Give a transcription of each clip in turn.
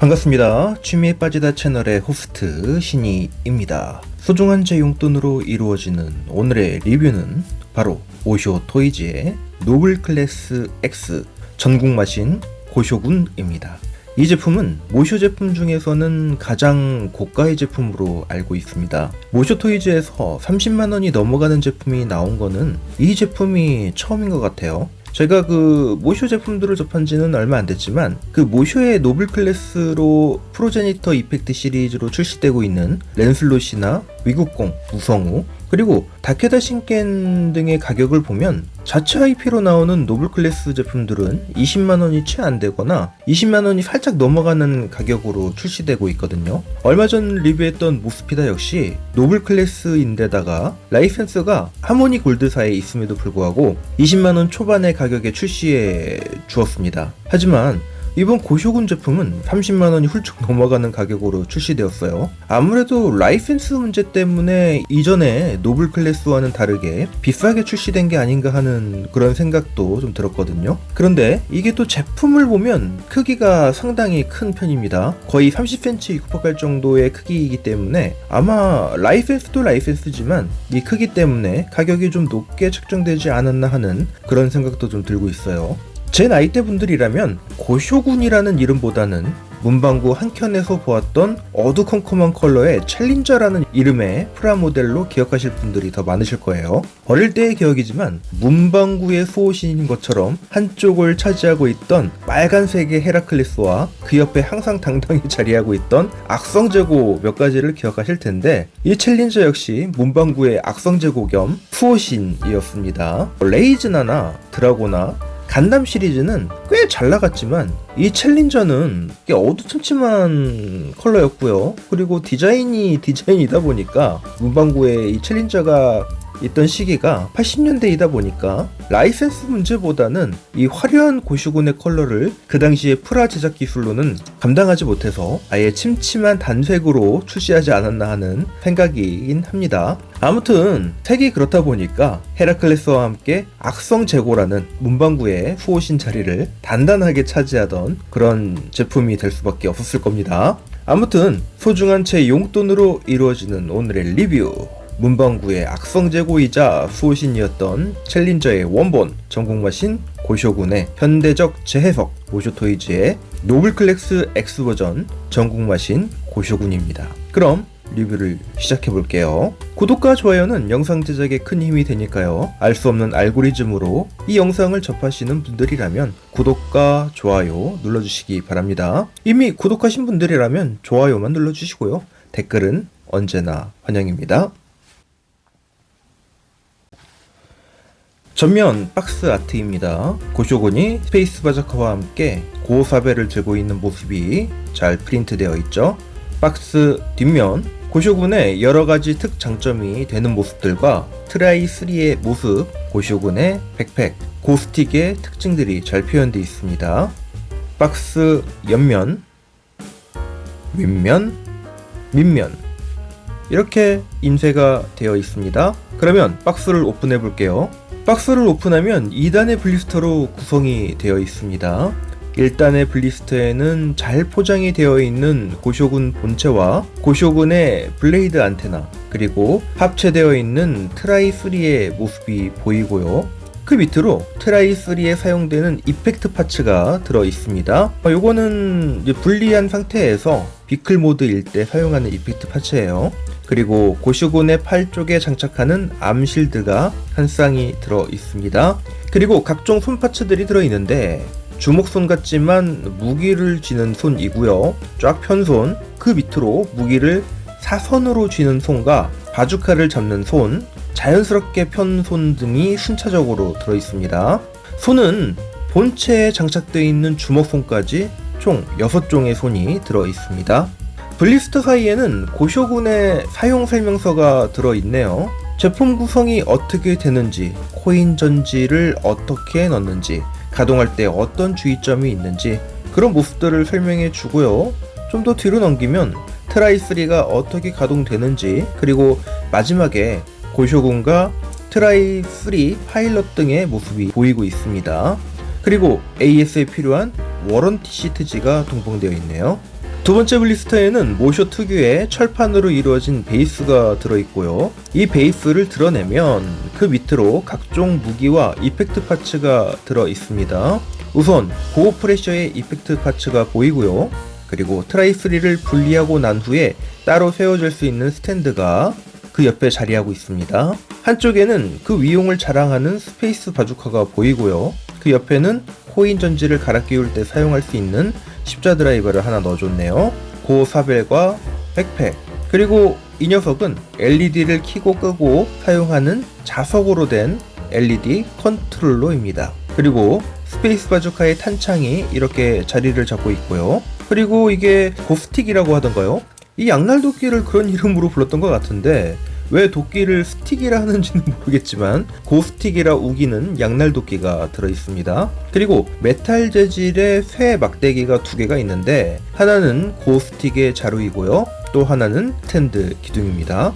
반갑습니다. 취미에 빠지다 채널의 호스트 신이입니다. 소중한 제 용돈으로 이루어지는 오늘의 리뷰는 바로 오쇼 토이즈의 노블 클래스 X 전국 마신 고쇼군입니다. 이 제품은 모쇼 제품 중에서는 가장 고가의 제품으로 알고 있습니다. 모쇼 토이즈에서 30만원이 넘어가는 제품이 나온 거는 이 제품이 처음인 것 같아요. 제가 그 모쇼 제품들을 접한 지는 얼마 안 됐지만 그 모쇼의 노블 클래스로 프로제니터 이펙트 시리즈로 출시되고 있는 랜슬롯이나 위국공, 무성우 그리고 다케다 신겐 등의 가격을 보면 자체 IP로 나오는 노블 클래스 제품들은 20만원이 채 안 되거나 20만원이 살짝 넘어가는 가격으로 출시되고 있거든요. 얼마 전 리뷰했던 모스피다 역시 노블 클래스인데다가 라이센스가 하모니 골드사에 있음에도 불구하고 20만원 초반의 가격에 출시해 주었습니다. 하지만 이번 고쇼군 제품은 30만원이 훌쩍 넘어가는 가격으로 출시되었어요. 아무래도 라이센스 문제 때문에 이전에 노블 클래스와는 다르게 비싸게 출시된 게 아닌가 하는 그런 생각도 좀 들었거든요. 그런데 이게 또 제품을 보면 크기가 상당히 큰 편입니다. 거의 30cm 육박할 정도의 크기이기 때문에 아마 라이센스도 라이센스지만 이 크기 때문에 가격이 좀 높게 책정되지 않았나 하는 그런 생각도 좀 들고 있어요. 제 나이대 분들이라면 고쇼군이라는 이름보다는 문방구 한켠에서 보았던 어두컴컴한 컬러의 챌린저라는 이름의 프라모델로 기억하실 분들이 더 많으실 거예요. 어릴 때의 기억이지만 문방구의 수호신인 것처럼 한쪽을 차지하고 있던 빨간색의 헤라클레스와 그 옆에 항상 당당히 자리하고 있던 악성제고 몇 가지를 기억하실 텐데 이 챌린저 역시 문방구의 악성제고 겸 수호신이었습니다. 레이즈나나 드라고나 간담 시리즈는 꽤 잘 나갔지만 이 챌린저는 꽤 어두침침한 컬러였고요. 그리고 디자인이다 보니까 문방구에 이 챌린저가 있던 시기가 80년대이다 보니까 라이센스 문제보다는 이 화려한 고쇼군의 컬러를 그 당시에 프라 제작 기술로는 감당하지 못해서 아예 침침한 단색으로 출시하지 않았나 하는 생각이긴 합니다. 아무튼 색이 그렇다 보니까 헤라클레스와 함께 악성제고라는 문방구의 수호신 자리를 단단하게 차지하던 그런 제품이 될 수밖에 없었을 겁니다. 아무튼 소중한 제 용돈으로 이루어지는 오늘의 리뷰, 문방구의 악성제고이자 수호신이었던 챌린저의 원본 전국마신 고쇼군의 현대적 재해석 모쇼 토이즈의 노블 클래스 X 버전 전국마신 고쇼군입니다. 그럼 리뷰를 시작해볼게요. 구독과 좋아요는 영상 제작에 큰 힘이 되니까요. 알 수 없는 알고리즘으로 이 영상을 접하시는 분들이라면 구독과 좋아요 눌러주시기 바랍니다. 이미 구독하신 분들이라면 좋아요만 눌러주시고요. 댓글은 언제나 환영입니다. 전면 박스 아트입니다. 고쇼군이 스페이스 바자카와 함께 고사벨을 들고 있는 모습이 잘 프린트되어 있죠. 박스 뒷면 고쇼군의 여러가지 특장점이 되는 모습들과 트라이3의 모습, 고쇼군의 백팩, 고스틱의 특징들이 잘 표현되어 있습니다. 박스 옆면, 윗면, 밑면 이렇게 인쇄가 되어 있습니다. 그러면 박스를 오픈해 볼게요. 박스를 오픈하면 2단의 블리스터로 구성이 되어 있습니다. 1단의 블리스터에는 잘 포장이 되어 있는 고쇼군 본체와 고쇼군의 블레이드 안테나 그리고 합체되어 있는 트라이3의 모습이 보이고요. 그 밑으로 트라이3에 사용되는 이펙트 파츠가 들어 있습니다. 요거는 분리한 상태에서 비클 모드일 때 사용하는 이펙트 파츠예요. 그리고 고쇼군의 팔 쪽에 장착하는 암실드가 한 쌍이 들어 있습니다. 그리고 각종 손 파츠들이 들어 있는데 주먹손 같지만 무기를 쥐는 손이고요. 쫙 편 손, 그 밑으로 무기를 사선으로 쥐는 손과 바주카를 잡는 손, 자연스럽게 편 손 등이 순차적으로 들어 있습니다. 손은 본체에 장착되어 있는 주먹손까지 총 6종의 손이 들어 있습니다. 블리스터 사이에는 고쇼군의 사용 설명서가 들어 있네요. 제품 구성이 어떻게 되는지, 코인 전지를 어떻게 넣는지, 가동할 때 어떤 주의점이 있는지 그런 모습들을 설명해 주고요. 좀 더 뒤로 넘기면 트라이3가 어떻게 가동되는지 그리고 마지막에 고쇼군과 트라이3 파일럿 등의 모습이 보이고 있습니다. 그리고 AS에 필요한 워런티 시트지가 동봉되어 있네요. 두 번째 블리스터에는 모쇼 특유의 철판으로 이루어진 베이스가 들어있고요. 이 베이스를 드러내면 그 밑으로 각종 무기와 이펙트 파츠가 들어있습니다. 우선 고급 프레셔의 이펙트 파츠가 보이고요. 그리고 트라이3를 분리하고 난 후에 따로 세워질 수 있는 스탠드가 그 옆에 자리하고 있습니다. 한쪽에는 그 위용을 자랑하는 스페이스 바주카가 보이고요. 그 옆에는 코인 전지를 갈아 끼울 때 사용할 수 있는 십자 드라이버를 하나 넣어줬네요. 고사벨과 백팩, 그리고 이 녀석은 LED를 켜고 끄고 사용하는 자석으로 된 LED 컨트롤러입니다. 그리고 스페이스 바주카의 탄창이 이렇게 자리를 잡고 있고요. 그리고 이게 고스틱이라고 하던가요? 이 양날 도끼를 그런 이름으로 불렀던 것 같은데 왜 도끼를 스틱이라 하는지는 모르겠지만 고스틱이라 우기는 양날 도끼가 들어있습니다. 그리고 메탈 재질의 쇠 막대기가 두 개가 있는데 하나는 고스틱의 자루이고요. 또 하나는 스탠드 기둥입니다.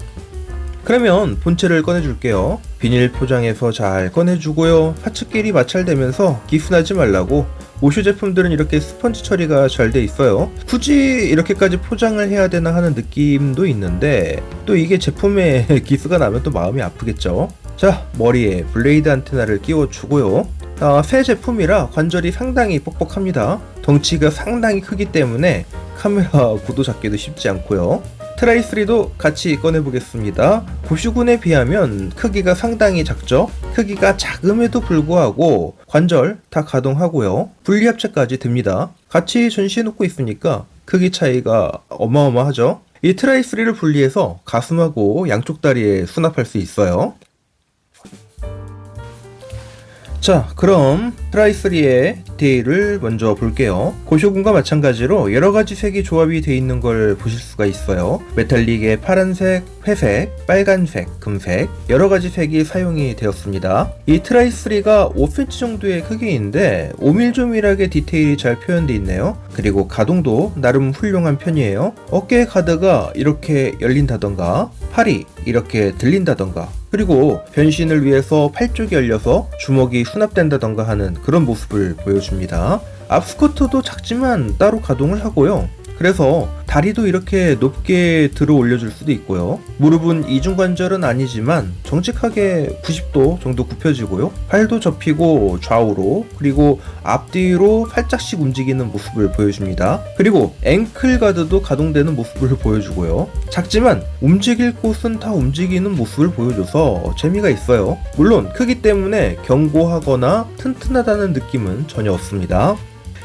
그러면 본체를 꺼내줄게요. 비닐 포장해서 잘 꺼내주고요. 파츠끼리 마찰되면서 기스나지 말라고 모쇼 제품들은 이렇게 스펀지 처리가 잘 돼 있어요. 굳이 이렇게까지 포장을 해야 되나 하는 느낌도 있는데 또 이게 제품에 기스가 나면 또 마음이 아프겠죠. 자, 머리에 블레이드 안테나를 끼워주고요. 새 제품이라 관절이 상당히 뻑뻑합니다. 덩치가 상당히 크기 때문에 카메라 구도 잡기도 쉽지 않고요. 트라이3도 같이 꺼내보겠습니다. 고슈군에 비하면 크기가 상당히 작죠? 크기가 작음에도 불구하고 관절 다 가동하고요. 분리합체까지 됩니다. 같이 전시해놓고 있으니까 크기 차이가 어마어마하죠? 이 트라이3를 분리해서 가슴하고 양쪽 다리에 수납할 수 있어요. 자, 그럼 트라이3의 디테일을 먼저 볼게요. 고쇼군과 마찬가지로 여러가지 색이 조합이 되어 있는 걸 보실 수가 있어요. 메탈릭의 파란색, 회색, 빨간색, 금색 여러가지 색이 사용이 되었습니다. 이 트라이3가 5cm 정도의 크기인데 오밀조밀하게 디테일이 잘 표현되어 있네요. 그리고 가동도 나름 훌륭한 편이에요. 어깨 가드가 이렇게 열린다던가 팔이 이렇게 들린다던가 그리고 변신을 위해서 팔 쪽이 열려서 주먹이 수납된다던가 하는 그런 모습을 보여줍니다. 앞스커트도 작지만 따로 가동을 하고요. 그래서 다리도 이렇게 높게 들어 올려줄 수도 있고요. 무릎은 이중관절은 아니지만 정직하게 90도 정도 굽혀지고요. 팔도 접히고 좌우로 그리고 앞뒤로 살짝씩 움직이는 모습을 보여줍니다. 그리고 앵클 가드도 가동되는 모습을 보여주고요. 작지만 움직일 곳은 다 움직이는 모습을 보여줘서 재미가 있어요. 물론 크기 때문에 견고하거나 튼튼하다는 느낌은 전혀 없습니다.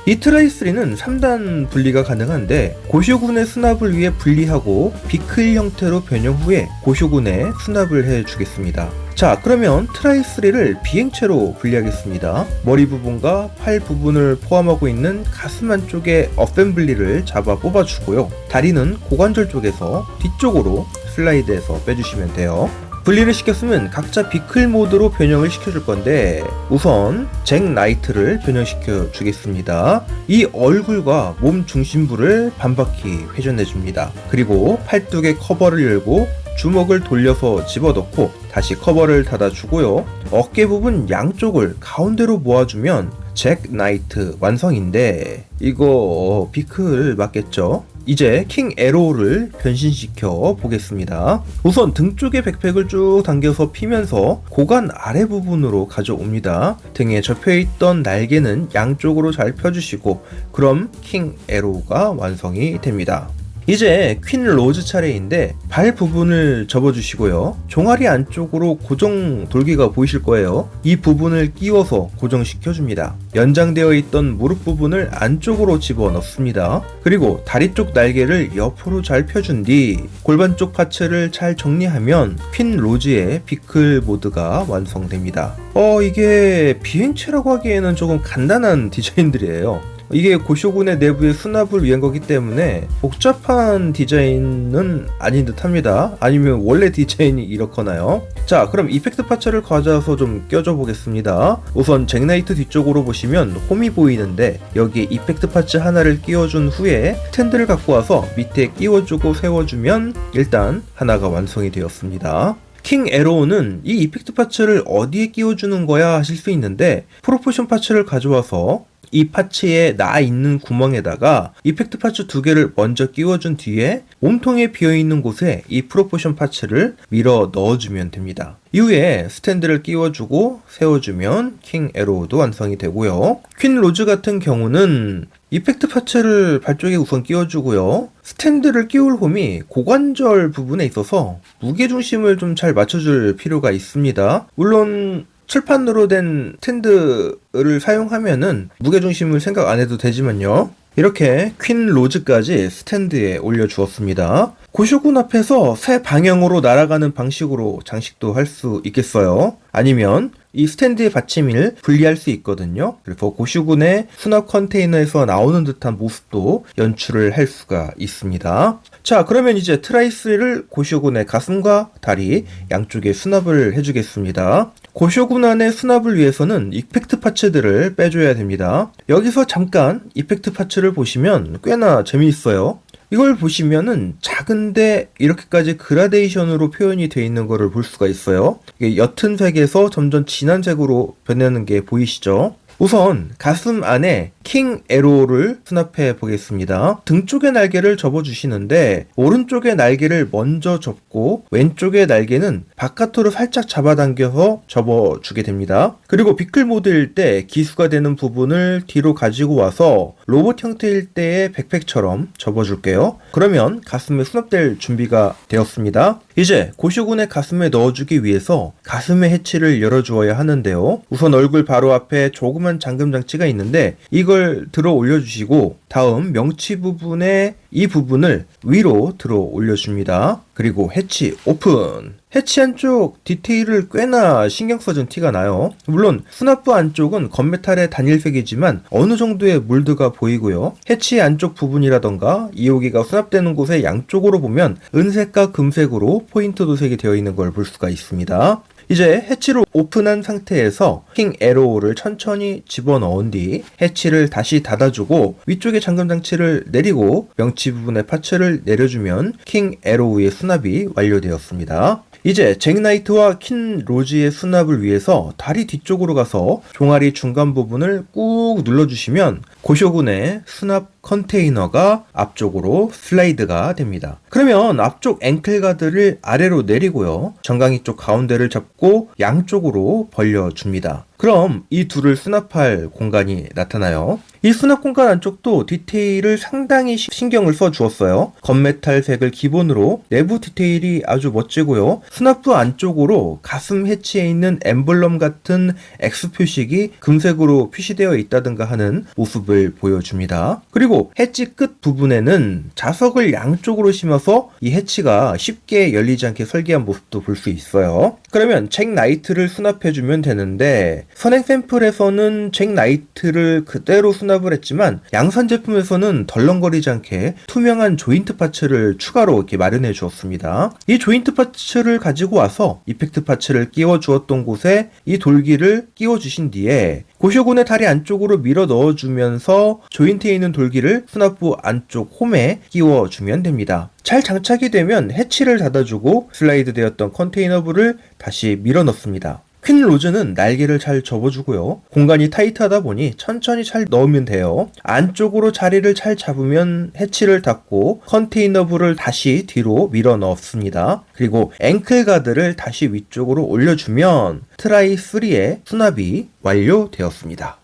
이 트라이3는 3단 분리가 가능한데 고쇼군의 수납을 위해 분리하고 비클 형태로 변형 후에 고쇼군에 수납을 해주겠습니다. 자, 그러면 트라이3를 비행체로 분리하겠습니다. 머리 부분과 팔 부분을 포함하고 있는 가슴 안쪽에 어셈블리를 잡아 뽑아주고요. 다리는 고관절 쪽에서 뒤쪽으로 슬라이드해서 빼주시면 돼요. 분리를 시켰으면 각자 비클 모드로 변형을 시켜줄 건데 우선 잭 나이트를 변형시켜 주겠습니다. 이 얼굴과 몸 중심부를 반바퀴 회전해줍니다. 그리고 팔뚝의 커버를 열고 주먹을 돌려서 집어넣고 다시 커버를 닫아주고요. 어깨 부분 양쪽을 가운데로 모아주면 잭 나이트 완성인데 이거 비클 맞겠죠? 이제 킹 에로우를 변신시켜 보겠습니다. 우선 등 쪽에 백팩을 쭉 당겨서 피면서 고관 아래 부분으로 가져옵니다. 등에 접혀있던 날개는 양쪽으로 잘 펴주시고 그럼 킹 에로우가 완성이 됩니다. 이제 퀸 로즈 차례인데 발 부분을 접어주시고요. 종아리 안쪽으로 고정 돌기가 보이실 거예요. 이 부분을 끼워서 고정시켜줍니다. 연장되어 있던 무릎 부분을 안쪽으로 집어넣습니다. 그리고 다리 쪽 날개를 옆으로 잘 펴준 뒤 골반 쪽 파츠를 잘 정리하면 퀸 로즈의 비클 모드가 완성됩니다. 이게 비행체라고 하기에는 조금 간단한 디자인들이에요. 이게 고쇼군의 내부의 수납을 위한 거기 때문에 복잡한 디자인은 아닌 듯 합니다. 아니면 원래 디자인이 이렇거나요. 자, 그럼 이펙트 파츠를 가져와서 좀 껴줘 보겠습니다. 우선 잭나이트 뒤쪽으로 보시면 홈이 보이는데 여기에 이펙트 파츠 하나를 끼워준 후에 스탠드를 갖고 와서 밑에 끼워주고 세워주면 일단 하나가 완성이 되었습니다. 킹 에로우는 이 이펙트 파츠를 어디에 끼워주는 거야 하실 수 있는데 프로포션 파츠를 가져와서 이 파츠에 나 있는 구멍에다가 이펙트 파츠 2개를 먼저 끼워준 뒤에 몸통에 비어있는 곳에 이 프로포션 파츠를 밀어 넣어주면 됩니다. 이후에 스탠드를 끼워주고 세워주면 킹 에로우도 완성이 되고요. 퀸 로즈 같은 경우는 이펙트 파츠를 발 쪽에 우선 끼워주고요. 스탠드를 끼울 홈이 고관절 부분에 있어서 무게중심을 좀 잘 맞춰줄 필요가 있습니다. 물론 칠판으로 된 스탠드를 사용하면은 무게중심을 생각 안 해도 되지만요. 이렇게 퀸 로즈까지 스탠드에 올려주었습니다. 고쇼군 앞에서 새 방향으로 날아가는 방식으로 장식도 할 수 있겠어요. 아니면 이 스탠드의 받침을 분리할 수 있거든요. 그래서 고쇼군의 수납 컨테이너에서 나오는 듯한 모습도 연출을 할 수가 있습니다. 자, 그러면 이제 트라이스를 고쇼군의 가슴과 다리 양쪽에 수납을 해주겠습니다. 고쇼군 안의 수납을 위해서는 이펙트 파츠들을 빼줘야 됩니다. 여기서 잠깐 이펙트 파츠를 보시면 꽤나 재미있어요. 이걸 보시면은 작은데 이렇게까지 그라데이션으로 표현이 되어 있는 거를 볼 수가 있어요. 이게 옅은 색에서 점점 진한 색으로 변하는 게 보이시죠? 우선 가슴 안에 킹 에로우를 수납해 보겠습니다. 등 쪽의 날개를 접어주시는데 오른쪽의 날개를 먼저 접고 왼쪽의 날개는 바깥으로 살짝 잡아당겨서 접어주게 됩니다. 그리고 비클 모드일 때 기수가 되는 부분을 뒤로 가지고 와서 로봇 형태일 때의 백팩처럼 접어줄게요. 그러면 가슴에 수납될 준비가 되었습니다. 이제 고쇼군의 가슴에 넣어주기 위해서 가슴의 해치를 열어주어야 하는데요. 우선 얼굴 바로 앞에 조그만 잠금 장치가 있는데 이걸 들어 올려주시고 다음 명치 부분에 이 부분을 위로 들어 올려줍니다. 그리고 해치 오픈! 해치 안쪽 디테일을 꽤나 신경 써준 티가 나요. 물론 수납부 안쪽은 건메탈의 단일색이지만 어느 정도의 몰드가 보이고요. 해치 안쪽 부분이라던가 이호기가 수납되는 곳의 양쪽으로 보면 은색과 금색으로 포인트 도색이 되어 있는 걸 볼 수가 있습니다. 이제 해치를 오픈한 상태에서 킹 에로우를 천천히 집어넣은 뒤 해치를 다시 닫아주고 위쪽에 잠금 장치를 내리고 명치 부분의 파츠를 내려주면 킹 에로우의 수납이 완료되었습니다. 이제 잭 나이트와 퀸 로즈의 수납을 위해서 다리 뒤쪽으로 가서 종아리 중간 부분을 꾹 눌러주시면 고쇼군의 수납 컨테이너가 앞쪽으로 슬라이드가 됩니다. 그러면 앞쪽 앵클 가드를 아래로 내리고요. 정강이 쪽 가운데를 잡고 양쪽으로 벌려줍니다. 그럼 이 둘을 수납할 공간이 나타나요. 이 수납 공간 안쪽도 디테일을 상당히 신경을 써 주었어요. 건메탈색을 기본으로 내부 디테일이 아주 멋지고요. 수납부 안쪽으로 가슴 해치에 있는 엠블럼 같은 X 표식이 금색으로 표시되어 있다든가 하는 모습을 보여줍니다. 그리고 해치 끝 부분에는 자석을 양쪽으로 심어서 이 해치가 쉽게 열리지 않게 설계한 모습도 볼 수 있어요. 그러면 잭 나이트를 수납해주면 되는데 선행 샘플에서는 잭 나이트를 그대로 수납을 했지만 양산 제품에서는 덜렁거리지 않게 투명한 조인트 파츠를 추가로 이렇게 마련해 주었습니다. 이 조인트 파츠를 가지고 와서 이펙트 파츠를 끼워 주었던 곳에 이 돌기를 끼워 주신 뒤에 고쇼군의 다리 안쪽으로 밀어 넣어주면서 조인트에 있는 돌기를 수납부 안쪽 홈에 끼워주면 됩니다. 잘 장착이 되면 해치를 닫아주고 슬라이드 되었던 컨테이너부를 다시 밀어 넣습니다. 퀸 로즈는 날개를 잘 접어주고요. 공간이 타이트하다 보니 천천히 잘 넣으면 돼요. 안쪽으로 자리를 잘 잡으면 해치를 닫고 컨테이너부를 다시 뒤로 밀어 넣습니다. 그리고 앵클 가드를 다시 위쪽으로 올려주면 트라이 3의 수납이 완료되었습니다.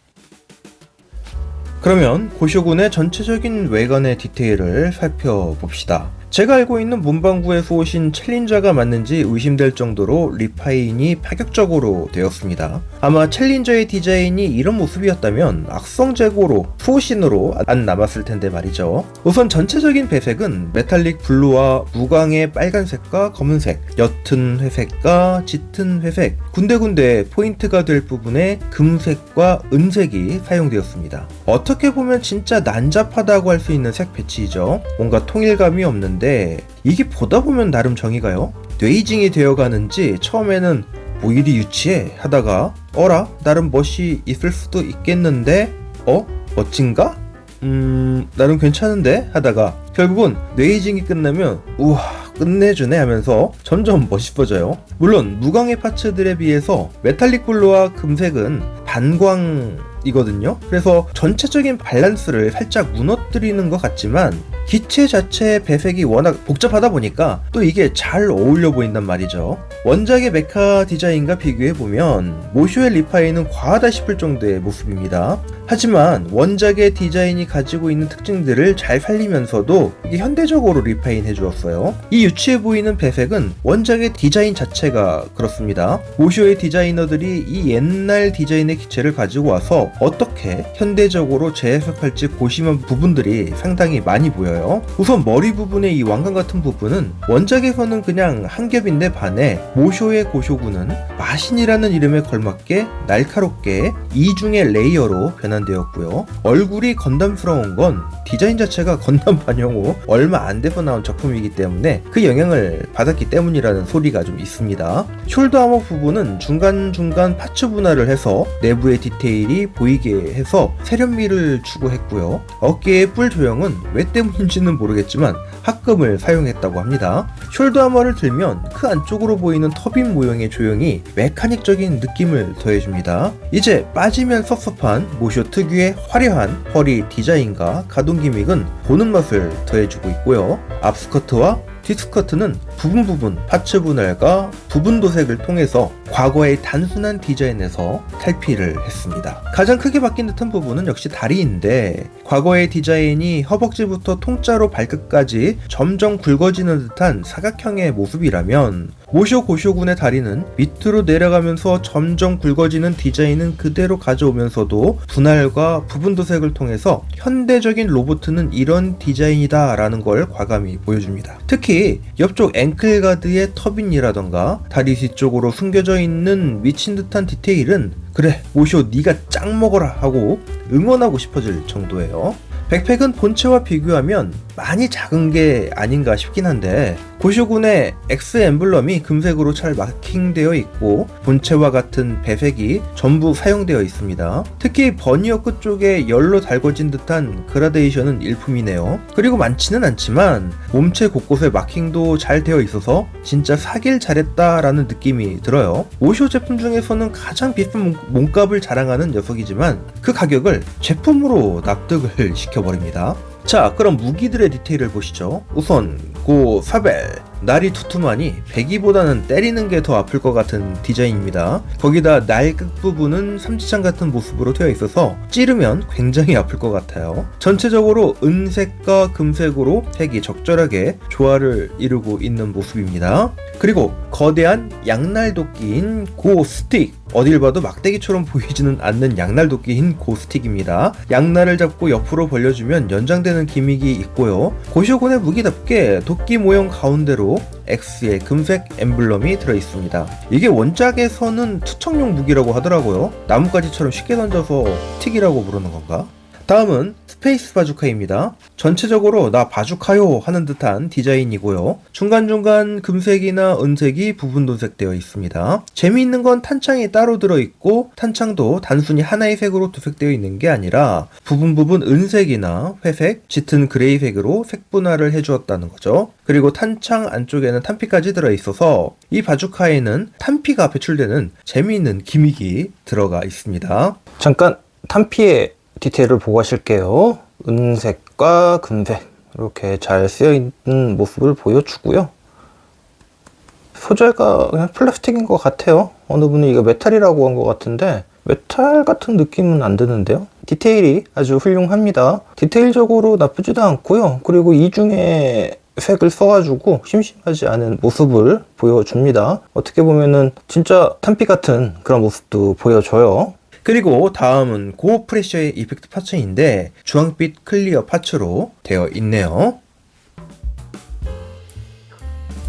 그러면 고쇼군의 전체적인 외관의 디테일을 살펴봅시다. 제가 알고 있는 문방구에서 오신 챌린저가 맞는지 의심될 정도로 리파인이 파격적으로 되었습니다. 아마 챌린저의 디자인이 이런 모습이었다면 악성 재고로 수호신으로 안 남았을 텐데 말이죠. 우선 전체적인 배색은 메탈릭 블루와 무광의 빨간색과 검은색, 옅은 회색과 짙은 회색, 군데군데 포인트가 될 부분에 금색과 은색이 사용되었습니다. 어떻게 보면 진짜 난잡하다고 할 수 있는 색 배치이죠. 뭔가 통일감이 없는데 이게 보다 보면 나름 정의가요. 뇌이징이 되어가는지 처음에는 뭐 일이 유치해 하다가 어라? 나름 멋이 있을 수도 있겠는데 멋진가? 나름 괜찮은데? 하다가 결국은 뇌이징이 끝나면 우와 끝내주네 하면서 점점 멋있어져요. 물론 무광의 파츠들에 비해서 메탈릭 블루와 금색은 반광 이거든요. 그래서 전체적인 밸런스를 살짝 무너뜨리는 것 같지만 기체 자체의 배색이 워낙 복잡하다 보니까 또 이게 잘 어울려 보인단 말이죠. 원작의 메카 디자인과 비교해보면 모쇼의 리파이는 과하다 싶을 정도의 모습입니다. 하지만 원작의 디자인이 가지고 있는 특징들을 잘 살리면서도 이게 현대적으로 리파인 해주었어요. 이 유치해 보이는 배색은 원작의 디자인 자체가 그렇습니다. 모쇼의 디자이너들이 이 옛날 디자인의 기체를 가지고 와서 어떻게 현대적으로 재해석할지 고심한 부분들이 상당히 많이 보여요. 우선 머리 부분의 이 왕관 같은 부분은 원작에서는 그냥 한 겹인데 반해 모쇼의 고쇼군은 마신이라는 이름에 걸맞게 날카롭게 이중의 레이어로 변환되었고요. 얼굴이 건담스러운 건 디자인 자체가 건담 반영후 얼마 안 돼서 나온 작품이기 때문에 그 영향을 받았기 때문이라는 소리가 좀 있습니다. 숄더 아머 부분은 중간중간 파츠 분할을 해서 내부의 디테일이 보이게 해서 세련미를 추구했고요. 어깨의 뿔 조형은 왜 때문인지는 모르겠지만 합금을 사용했다고 합니다. 숄더 아머를 들면 그 안쪽으로 보이는 터빈 모형의 조형이 메카닉적인 느낌을 더해줍니다. 이제 빠지면 섭섭한 모쇼 특유의 화려한 허리 디자인과 가동 기믹은 보는 맛을 더해주고 있고요. 앞스커트와 뒷스커트는 부분 파츠 분할과 부분 도색을 통해서 과거의 단순한 디자인에서 탈피를 했습니다. 가장 크게 바뀐 듯한 부분은 역시 다리인데 과거의 디자인이 허벅지부터 통짜로 발끝까지 점점 굵어지는 듯한 사각형의 모습이라면 모쇼 고쇼군의 다리는 밑으로 내려가면서 점점 굵어지는 디자인은 그대로 가져오면서도 분할과 부분 도색을 통해서 현대적인 로봇은 이런 디자인이다 라는 걸 과감히 보여줍니다. 특히 옆쪽 앵클 가드의 터빈이라던가 다리 뒤쪽으로 숨겨져 있는 미친 듯한 디테일은 그래 모쇼 니가 짱 먹어라 하고 응원하고 싶어질 정도예요. 백팩은 본체와 비교하면 많이 작은 게 아닌가 싶긴 한데 고쇼군의 X 엠블럼이 금색으로 잘 마킹되어 있고 본체와 같은 배색이 전부 사용되어 있습니다. 특히 버니어 끝 쪽에 열로 달궈진 듯한 그라데이션은 일품이네요. 그리고 많지는 않지만 몸체 곳곳에 마킹도 잘 되어 있어서 진짜 사길 잘했다라는 느낌이 들어요. 모쇼 제품 중에서는 가장 비싼 몸값을 자랑하는 녀석이지만 그 가격을 제품으로 납득을 시켜버립니다. 자, 그럼 무기들의 디테일을 보시죠. 우선 고 사벨, 날이 두툼하니 배기보다는 때리는 게 더 아플 것 같은 디자인입니다. 거기다 날 끝부분은 삼지창 같은 모습으로 되어 있어서 찌르면 굉장히 아플 것 같아요. 전체적으로 은색과 금색으로 색이 적절하게 조화를 이루고 있는 모습입니다. 그리고 거대한 양날도끼인 고 스틱, 어딜 봐도 막대기처럼 보이지는 않는 양날도끼인 고 스틱입니다. 양날을 잡고 옆으로 벌려주면 연장되는 기믹이 있고요. 고쇼군의 무기답게 도끼 모형 가운데로 X의 금색 엠블럼이 들어있습니다. 이게 원작에서는 투척용 무기라고 하더라고요. 나뭇가지처럼 쉽게 던져서 틱이라고 부르는 건가? 다음은 스페이스 바주카입니다. 전체적으로 나 바주카요 하는 듯한 디자인이고요. 중간중간 금색이나 은색이 부분 도색되어 있습니다. 재미있는 건 탄창이 따로 들어있고 탄창도 단순히 하나의 색으로 도색되어 있는 게 아니라 부분 은색이나 회색, 짙은 그레이색으로 색 분할을 해주었다는 거죠. 그리고 탄창 안쪽에는 탄피까지 들어있어서 이 바주카에는 탄피가 배출되는 재미있는 기믹이 들어가 있습니다. 잠깐 탄피의 디테일을 보고 하실게요. 은색과 금색 이렇게 잘 쓰여있는 모습을 보여주고요. 소재가 그냥 플라스틱인 것 같아요. 어느 분은 이거 메탈이라고 한 것 같은데 메탈 같은 느낌은 안 드는데요. 디테일이 아주 훌륭합니다. 디테일적으로 나쁘지도 않고요. 그리고 이중에 색을 써가지고 심심하지 않은 모습을 보여줍니다. 어떻게 보면은 진짜 탄피 같은 그런 모습도 보여줘요. 그리고 다음은 고 프레셔의 이펙트 파츠인데 주황빛 클리어 파츠로 되어 있네요.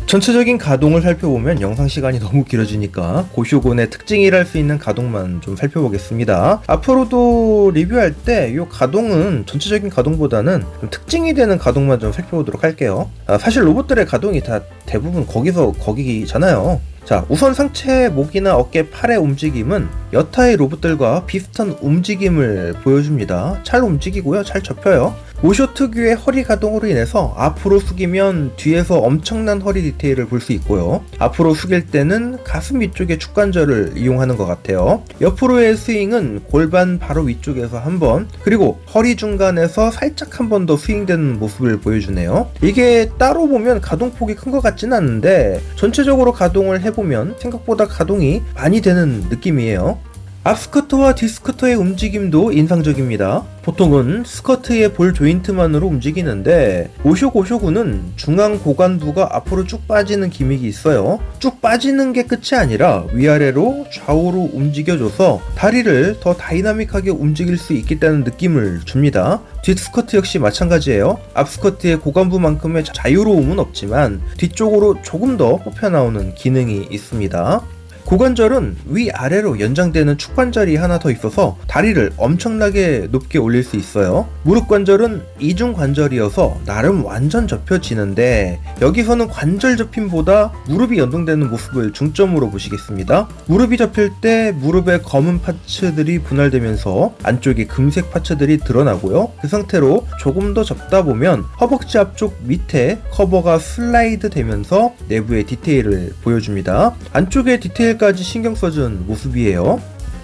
전체적인 가동을 살펴보면 영상 시간이 너무 길어지니까 고쇼군의 특징이라 할 수 있는 가동만 좀 살펴보겠습니다. 앞으로도 리뷰할 때 이 가동은 전체적인 가동보다는 좀 특징이 되는 가동만 좀 살펴보도록 할게요. 사실 로봇들의 가동이 다 대부분 거기서 거기잖아요. 자, 우선 상체, 목이나 어깨, 팔의 움직임은 여타의 로봇들과 비슷한 움직임을 보여줍니다. 잘 움직이고요, 잘 접혀요. 오쇼 특유의 허리 가동으로 인해서 앞으로 숙이면 뒤에서 엄청난 허리 디테일을 볼 수 있고요. 앞으로 숙일 때는 가슴 위쪽의 축관절을 이용하는 것 같아요. 옆으로의 스윙은 골반 바로 위쪽에서 한 번, 그리고 허리 중간에서 살짝 한 번 더 스윙되는 모습을 보여주네요. 이게 따로 보면 가동폭이 큰 것 같진 않은데 전체적으로 가동을 해보면 생각보다 가동이 많이 되는 느낌이에요. 앞스커트와 뒷스커트의 움직임도 인상적입니다. 보통은 스커트의 볼 조인트만으로 움직이는데 오쇼고쇼구는 중앙 고관부가 앞으로 쭉 빠지는 기믹이 있어요. 쭉 빠지는 게 끝이 아니라 위아래로 좌우로 움직여줘서 다리를 더 다이나믹하게 움직일 수 있겠다는 느낌을 줍니다. 뒷스커트 역시 마찬가지예요. 앞스커트의 고관부만큼의 자유로움은 없지만 뒤쪽으로 조금 더 뽑혀나오는 기능이 있습니다. 고관절은 위아래로 연장되는 축관절이 하나 더 있어서 다리를 엄청나게 높게 올릴 수 있어요. 무릎 관절은 이중 관절이어서 나름 완전 접혀지는데 여기서는 관절 접힘보다 무릎이 연동되는 모습을 중점으로 보시겠습니다. 무릎이 접힐 때 무릎의 검은 파츠들이 분할되면서 안쪽에 금색 파츠들이 드러나고요. 그 상태로 조금 더 접다 보면 허벅지 앞쪽 밑에 커버가 슬라이드 되면서 내부의 디테일을 보여줍니다. 안쪽의 디테일까지 신경 써준 모습이에요.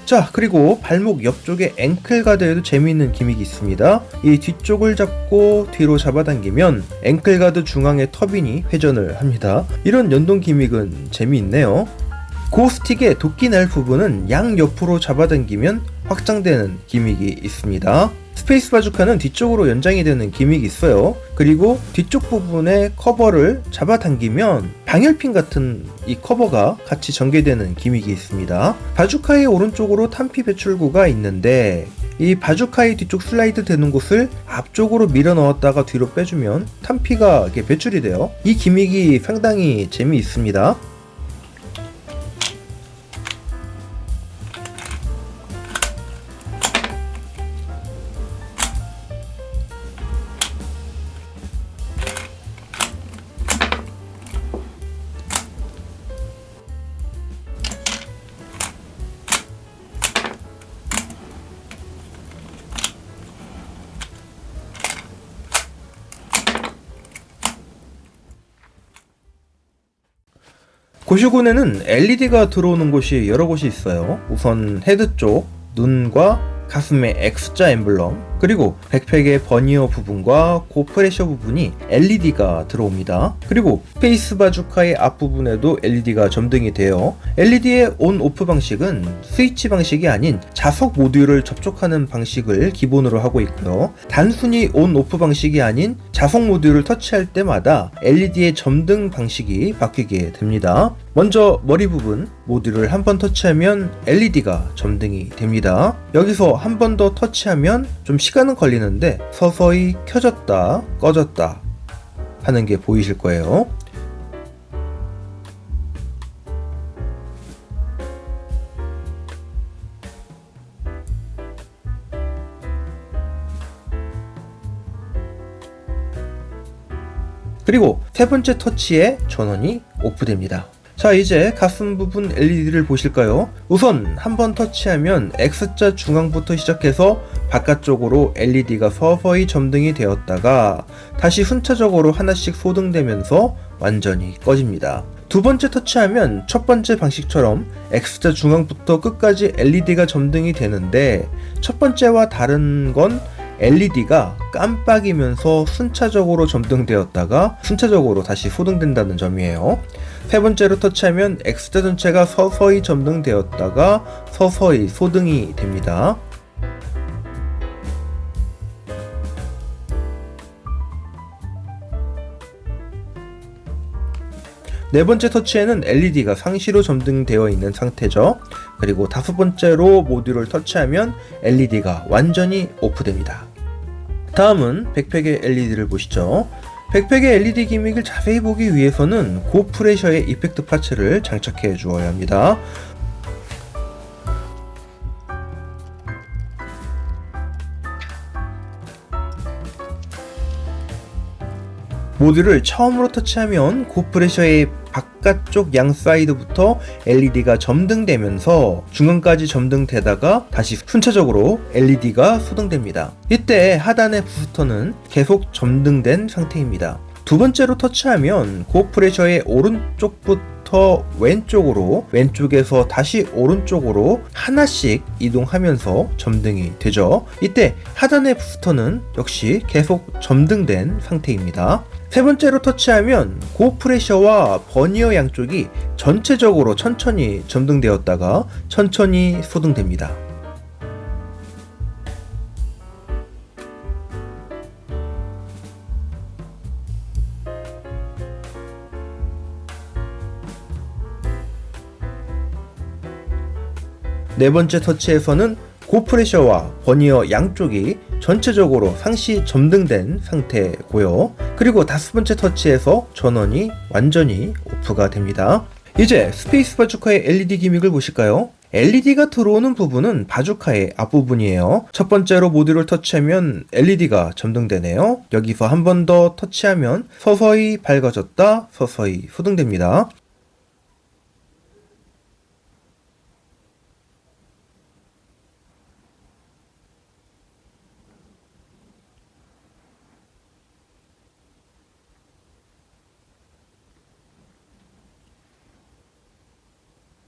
자, 그리고 발목 옆쪽에 앵클 가드에도 재미있는 기믹이 있습니다. 이 뒤쪽을 잡고 뒤로 잡아당기면 앵클 가드 중앙의 터빈이 회전을 합니다. 이런 연동 기믹은 재미있네요. 고스틱의 도끼 날 부분은 양옆으로 잡아당기면 확장되는 기믹이 있습니다. 스페이스 바주카는 뒤쪽으로 연장이 되는 기믹이 있어요. 그리고 뒤쪽 부분의 커버를 잡아당기면 방열핀 같은 이 커버가 같이 전개되는 기믹이 있습니다. 바주카의 오른쪽으로 탄피 배출구가 있는데 이 바주카의 뒤쪽 슬라이드 되는 곳을 앞쪽으로 밀어 넣었다가 뒤로 빼주면 탄피가 이렇게 배출이 돼요. 이 기믹이 상당히 재미있습니다. 고슈군에는 LED가 들어오는 곳이 여러 곳이 있어요. 우선 헤드 쪽, 눈과 가슴의 X자 엠블럼, 그리고 백팩의 버니어 부분과 고프레셔 부분이 LED가 들어옵니다. 그리고 페이스 바주카의 앞부분에도 LED가 점등이 돼요. LED의 온 오프 방식은 스위치 방식이 아닌 자석 모듈을 접촉하는 방식을 기본으로 하고 있고요. 단순히 온 오프 방식이 아닌 자석 모듈을 터치할 때마다 LED의 점등 방식이 바뀌게 됩니다. 먼저 머리 부분 모듈을 한 번 터치하면 LED가 점등이 됩니다. 여기서 한 번 더 터치하면 좀 시간은 걸리는데 서서히 켜졌다 꺼졌다 하는 게 보이실 거예요. 그리고 세 번째 터치에 전원이 오프됩니다. 자, 이제 가슴 부분 LED를 보실까요? 우선 한번 터치하면 X자 중앙부터 시작해서 바깥쪽으로 LED가 서서히 점등이 되었다가 다시 순차적으로 하나씩 소등되면서 완전히 꺼집니다. 두 번째 터치하면 첫 번째 방식처럼 X자 중앙부터 끝까지 LED가 점등이 되는데 첫 번째와 다른 건 LED가 깜빡이면서 순차적으로 점등되었다가 순차적으로 다시 소등된다는 점이에요. 세 번째로 터치하면 X자 전체가 서서히 점등되었다가 서서히 소등이 됩니다. 네 번째 터치에는 LED가 상시로 점등되어 있는 상태죠. 그리고 다섯 번째로 모듈을 터치하면 LED가 완전히 오프됩니다. 다음은 백팩의 LED를 보시죠. 백팩의 LED 기믹을 자세히 보기 위해서는 고프레셔의 이펙트 파츠를 장착해 주어야 합니다. 모듈을 처음으로 터치하면 고프레셔의 바깥쪽 양 사이드부터 LED가 점등되면서 중간까지 점등되다가 다시 순차적으로 LED가 소등됩니다. 이때 하단의 부스터는 계속 점등된 상태입니다. 두 번째로 터치하면 고프레셔의 오른쪽부터 왼쪽으로, 왼쪽에서 다시 오른쪽으로 하나씩 이동하면서 점등이 되죠. 이때 하단의 부스터는 역시 계속 점등된 상태입니다. 세 번째로 터치하면 고프레셔와 버니어 양쪽이 전체적으로 천천히 점등되었다가 천천히 소등됩니다. 네 번째 터치에서는 고프레셔와 버니어 양쪽이 전체적으로 상시 점등된 상태고요. 그리고 다섯 번째 터치에서 전원이 완전히 오프가 됩니다. 이제 스페이스 바주카의 LED 기믹을 보실까요? LED가 들어오는 부분은 바주카의 앞부분이에요. 첫 번째로 모듈을 터치하면 LED가 점등되네요. 여기서 한 번 더 터치하면 서서히 밝아졌다, 서서히 소등됩니다.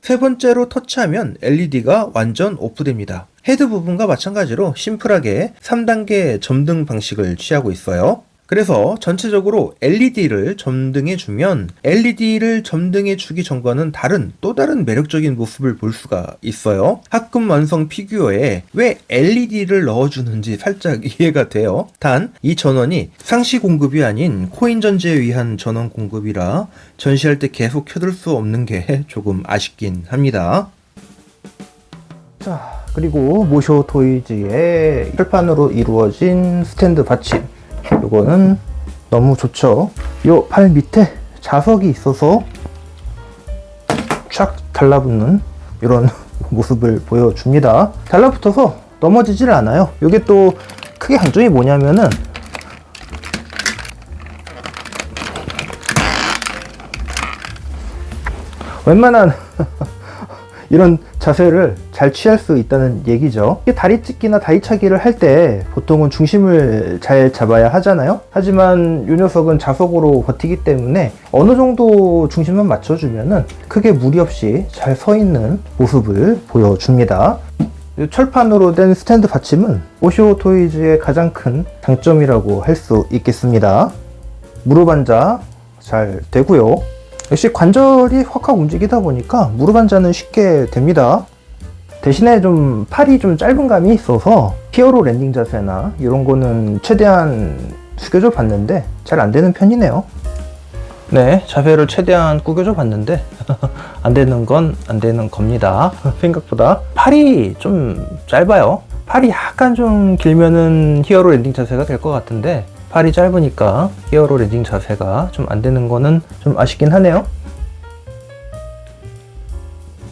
세 번째로 터치하면 LED가 완전 오프됩니다. 헤드 부분과 마찬가지로 심플하게 3단계 점등 방식을 취하고 있어요. 그래서 전체적으로 LED를 점등해주면 LED를 점등해주기 전과는 또 다른 매력적인 모습을 볼 수가 있어요. 합금 완성 피규어에 왜 LED를 넣어주는지 살짝 이해가 돼요. 단, 이 전원이 상시 공급이 아닌 코인 전지에 위한 전원 공급이라 전시할 때 계속 켜둘 수 없는 게 조금 아쉽긴 합니다. 자, 그리고 모쇼 토이즈의 철판으로 이루어진 스탠드 받침. 이거는 너무 좋죠. 요 팔 밑에 자석이 있어서 촥 달라붙는 이런 모습을 보여줍니다. 달라붙어서 넘어지질 않아요. 이게 또 크게 장점이 뭐냐면은 웬만한 이런 자세를 잘 취할 수 있다는 얘기죠. 다리 찢기나 다리 차기를 할 때 보통은 중심을 잘 잡아야 하잖아요. 하지만 이 녀석은 자석으로 버티기 때문에 어느 정도 중심만 맞춰주면은 크게 무리 없이 잘 서 있는 모습을 보여줍니다. 이 철판으로 된 스탠드 받침은 모쇼 토이즈의 가장 큰 장점이라고 할 수 있겠습니다. 무릎 앉아 잘 되고요. 역시 관절이 확확 움직이다 보니까 무릎 앉아는 쉽게 됩니다. 대신에 좀 팔이 좀 짧은 감이 있어서 히어로 랜딩 자세나 이런 거는 최대한 숙여줘 봤는데 잘 안 되는 편이네요. 네, 자세를 최대한 구겨줘 봤는데 안 되는 건 안 되는 겁니다. 생각보다 팔이 좀 짧아요. 팔이 약간 좀 길면은 히어로 랜딩 자세가 될 것 같은데 팔이 짧으니까 히어로 랜딩 자세가 좀 안 되는 거는 좀 아쉽긴 하네요.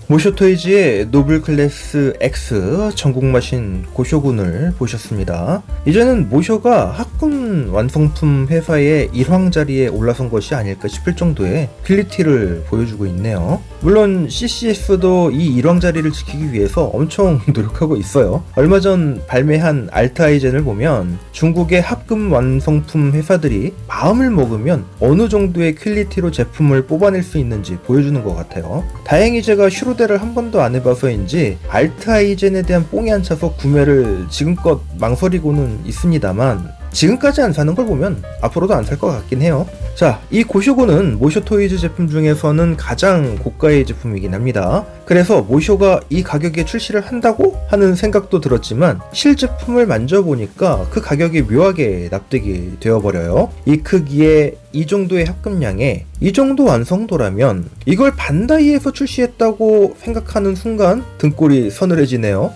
모쇼 토이즈의 노블 클래스 X 전국 마신 고쇼군을 보셨습니다. 이제는 모쇼가 합금 완성품 회사의 일황 자리에 올라선 것이 아닐까 싶을 정도의 퀄리티를 보여주고 있네요. 물론 CCS도 이 일황 자리를 지키기 위해서 엄청 노력하고 있어요. 얼마 전 발매한 알트아이젠을 보면 중국의 합금 완성품 회사들이 마음을 먹으면 어느 정도의 퀄리티로 제품을 뽑아낼 수 있는지 보여주는 것 같아요. 다행히 제가 슈로데를 한 번도 안 해봐서인지 알트아이젠에 대한 뽕이 안 차서 구매를 지금껏 망설이고는 있습니다만 지금까지 안 사는 걸 보면 앞으로도 안 살 것 같긴 해요. 자, 이 고쇼군은 모쇼 토이즈 제품 중에서는 가장 고가의 제품이긴 합니다. 그래서 모쇼가 이 가격에 출시를 한다고 하는 생각도 들었지만 실제품을 만져보니까 그 가격이 묘하게 납득이 되어버려요. 이 크기에 이 정도의 합금량에 이 정도 완성도라면 이걸 반다이에서 출시했다고 생각하는 순간 등골이 서늘해지네요.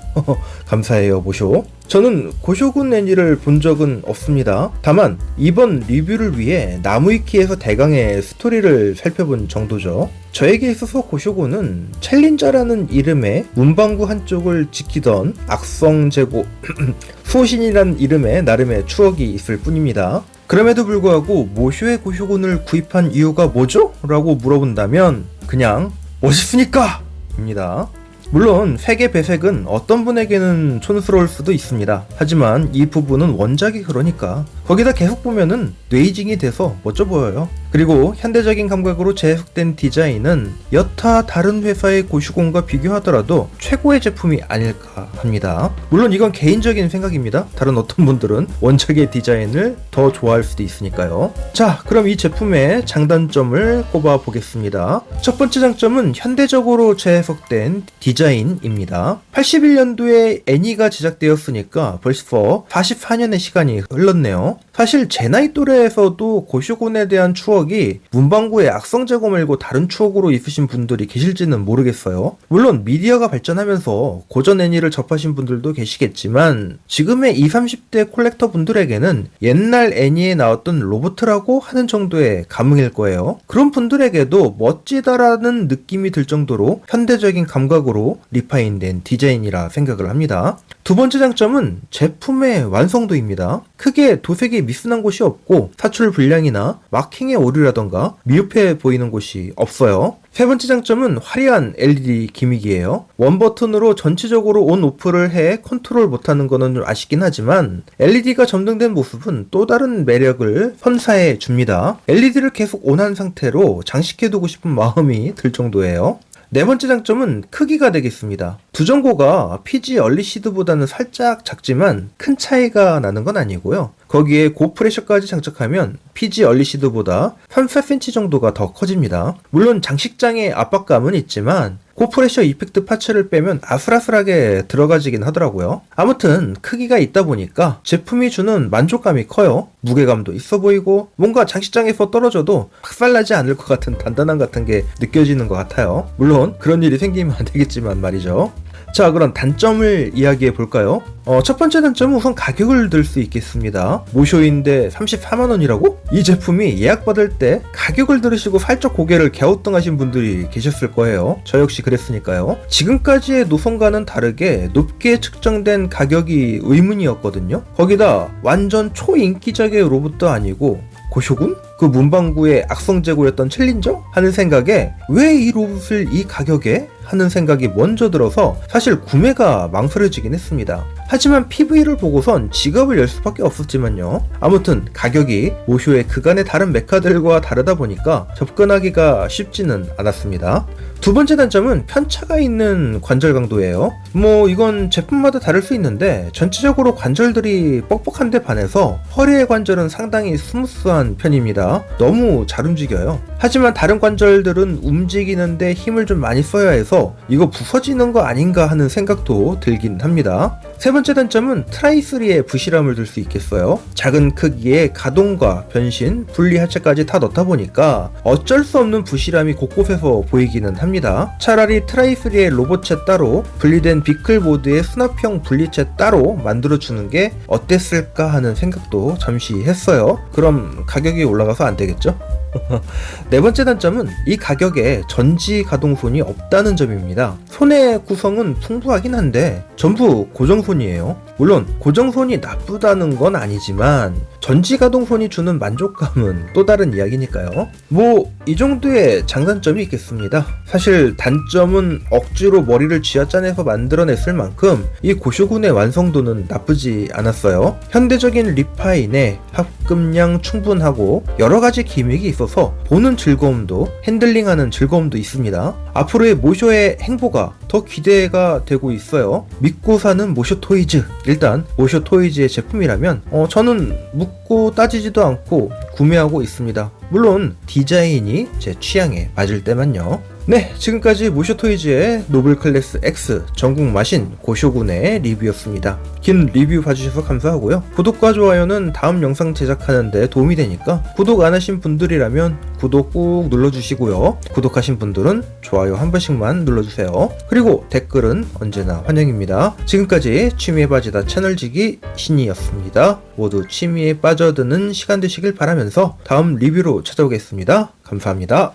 감사해요, 모쇼. 저는 고쇼군 애니를 본 적은 없습니다. 다만 이번 리뷰를 위해 나무위키에서 대강의 스토리를 살펴본 정도죠. 저에게 있어서 고쇼군은 챌린저라는 이름의 문방구 한쪽을 지키던 악성제고 소신이라는 이름의 나름의 추억이 있을 뿐입니다. 그럼에도 불구하고 모쇼의 고쇼군을 구입한 이유가 뭐죠? 라고 물어본다면 그냥 멋있으니까! 입니다. 물론 색의 배색은 어떤 분에게는 촌스러울 수도 있습니다. 하지만 이 부분은 원작이 그러니까 거기다 계속 보면은 뇌이징이 돼서 멋져 보여요. 그리고 현대적인 감각으로 재해석된 디자인은 여타 다른 회사의 고슈곤과 비교하더라도 최고의 제품이 아닐까 합니다. 물론 이건 개인적인 생각입니다. 다른 어떤 분들은 원작의 디자인을 더 좋아할 수도 있으니까요. 자, 그럼 이 제품의 장단점을 꼽아 보겠습니다. 첫 번째 장점은 현대적으로 재해석된 디자인입니다. 81년도에 애니가 제작되었으니까 벌써 44년의 시간이 흘렀네요. 사실 제 나이 또래에서도 고쇼군에 대한 추억이 문방구의 악성 재고 말고 다른 추억으로 있으신 분들이 계실지는 모르겠어요. 물론 미디어가 발전하면서 고전 애니를 접하신 분들도 계시겠지만 지금의 20, 30대 콜렉터 분들에게는 옛날 애니에 나왔던 로봇이라고 하는 정도의 감흥일 거예요. 그런 분들에게도 멋지다라는 느낌이 들 정도로 현대적인 감각으로 리파인된 디자인이라 생각을 합니다. 두 번째 장점은 제품의 완성도입니다. 크게 도색이 미스난 곳이 없고 사출 불량이나 마킹의 오류라던가 미흡해 보이는 곳이 없어요. 세 번째 장점은 화려한 LED 기믹이에요. 원 버튼으로 전체적으로 온 오프를 해 컨트롤 못하는 거는 좀 아쉽긴 하지만 LED가 점등된 모습은 또 다른 매력을 선사해 줍니다. LED를 계속 온한 상태로 장식해두고 싶은 마음이 들 정도예요. 네 번째 장점은 크기가 되겠습니다. 두정고가 PG 얼리시드보다는 살짝 작지만 큰 차이가 나는 건 아니고요. 거기에 고프레셔까지 장착하면 PG 얼리시드보다 3, 4cm 정도가 더 커집니다. 물론 장식장의 압박감은 있지만 고프레셔 이펙트 파츠를 빼면 아슬아슬하게 들어가지긴 하더라고요. 아무튼 크기가 있다 보니까 제품이 주는 만족감이 커요. 무게감도 있어 보이고 뭔가 장식장에서 떨어져도 박살나지 않을 것 같은 단단함 같은 게 느껴지는 것 같아요. 물론 그런 일이 생기면 안 되겠지만 말이죠. 자, 그럼 단점을 이야기해 볼까요? 첫 번째 단점은 우선 가격을 들 수 있겠습니다. 모쇼인데 34만원이라고? 이 제품이 예약받을 때 가격을 들으시고 살짝 고개를 갸우뚱하신 분들이 계셨을 거예요. 저 역시 그랬으니까요. 지금까지의 노선과는 다르게 높게 측정된 가격이 의문이었거든요. 거기다 완전 초인기작의 로봇도 아니고 고쇼군? 그 문방구의 악성 재고였던 챌린저? 하는 생각에 왜 이 로봇을 이 가격에? 하는 생각이 먼저 들어서 사실 구매가 망설여지긴 했습니다. 하지만 PV를 보고선 지갑을 열 수밖에 없었지만요. 아무튼 가격이 모쇼의 그간의 다른 메카들과 다르다 보니까 접근하기가 쉽지는 않았습니다. 두 번째 단점은 편차가 있는 관절 강도예요. 이건 제품마다 다를 수 있는데 전체적으로 관절들이 뻑뻑한데 반해서 허리의 관절은 상당히 스무스한 편입니다. 너무 잘 움직여요. 하지만 다른 관절들은 움직이는데 힘을 좀 많이 써야 해서 이거 부서지는 거 아닌가 하는 생각도 들긴 합니다. 세 번째 단점은 트라이3의 부실함을 들 수 있겠어요. 작은 크기의 가동과 변신, 분리 하체까지 다 넣다 보니까 어쩔 수 없는 부실함이 곳곳에서 보이기는 합니다. 차라리 트라이3의 로봇체 따로, 분리된 비클보드의 수납형 분리체 따로 만들어주는 게 어땠을까 하는 생각도 잠시 했어요. 그럼 가격이 올라가서 안 되겠죠? 네 번째 단점은 이 가격에 전지 가동손이 없다는 점입니다. 손의 구성은 풍부하긴 한데 전부 고정손이에요. 물론 고정손이 나쁘다는 건 아니지만 전지 가동손이 주는 만족감은 또 다른 이야기니까요. 이 정도의 장단점이 있겠습니다. 사실 단점은 억지로 머리를 쥐어짜내서 만들어냈을 만큼 이 고쇼군의 완성도는 나쁘지 않았어요. 현대적인 리파인에 합금량 충분하고 여러가지 기믹이 있어서 보는 즐거움도 핸들링하는 즐거움도 있습니다. 앞으로의 모쇼의 행보가 더 기대가 되고 있어요. 믿고 사는 모쇼 토이즈. 일단 모쇼 토이즈의 제품이라면 저는 묻고 따지지도 않고 구매하고 있습니다. 물론 디자인이 제 취향에 맞을 때만요. 네, 지금까지 모쇼 토이즈의 노블 클래스 X 전국 마신 고쇼군의 리뷰였습니다. 긴 리뷰 봐주셔서 감사하고요. 구독과 좋아요는 다음 영상 제작하는 데 도움이 되니까 구독 안 하신 분들이라면 구독 꾹 눌러주시고요. 구독하신 분들은 좋아요 한 번씩만 눌러주세요. 그리고 댓글은 언제나 환영입니다. 지금까지 취미에 빠지다 채널지기 신이었습니다. 모두 취미에 빠져드는 시간 되시길 바라면서 다음 리뷰로 찾아오겠습니다. 감사합니다.